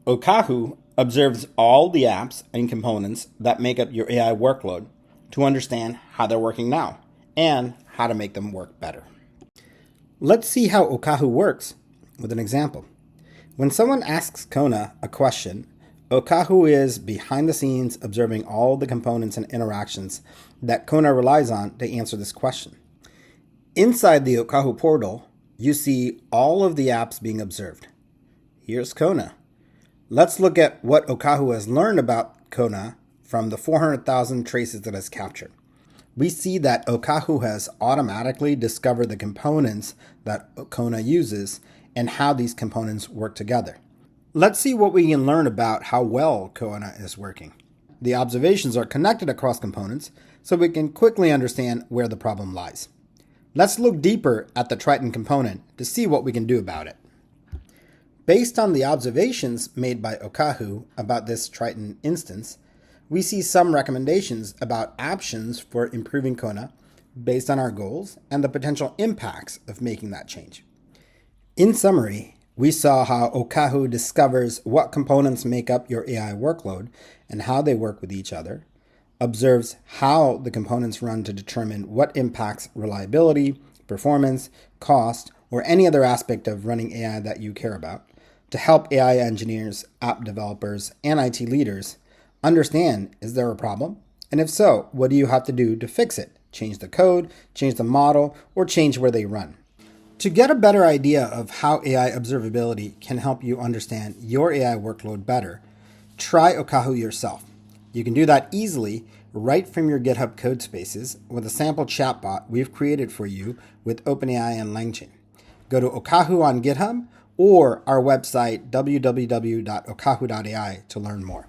Okahu observes all the apps and components that make up your AI workload to understand how they're working now and how to make them work better. Let's see how Okahu works with an example. When someone asks Kona a question, Okahu is behind the scenes observing all the components and interactions that Kona relies on to answer this question. Inside the Okahu portal, you see all of the apps being observed. Here's Kona. Let's look at what Okahu has learned about Kona from the 400,000 traces that has captured. We see that Okahu has automatically discovered the components that Kona uses and how these components work together. Let's see what we can learn about how well Kona is working. The observations are connected across components, so we can quickly understand where the problem lies. Let's look deeper at the Triton component to see what we can do about it. Based on the observations made by Okahu about this Triton instance, we see some recommendations about options for improving Kona based on our goals and the potential impacts of making that change. In summary, we saw how Okahu discovers what components make up your AI workload and how they work with each other, observes how the components run to determine what impacts reliability, performance, cost, or any other aspect of running AI that you care about, to help AI engineers, app developers, and IT leaders understand, is there a problem? And if so, what do you have to do to fix it? Change the code, change the model, or change where they run. To get a better idea of how AI observability can help you understand your AI workload better, try Okahu yourself. You can do that easily right from your GitHub code spaces with a sample chatbot we've created for you with OpenAI and LangChain. Go to Okahu on GitHub or our website www.okahu.ai to learn more.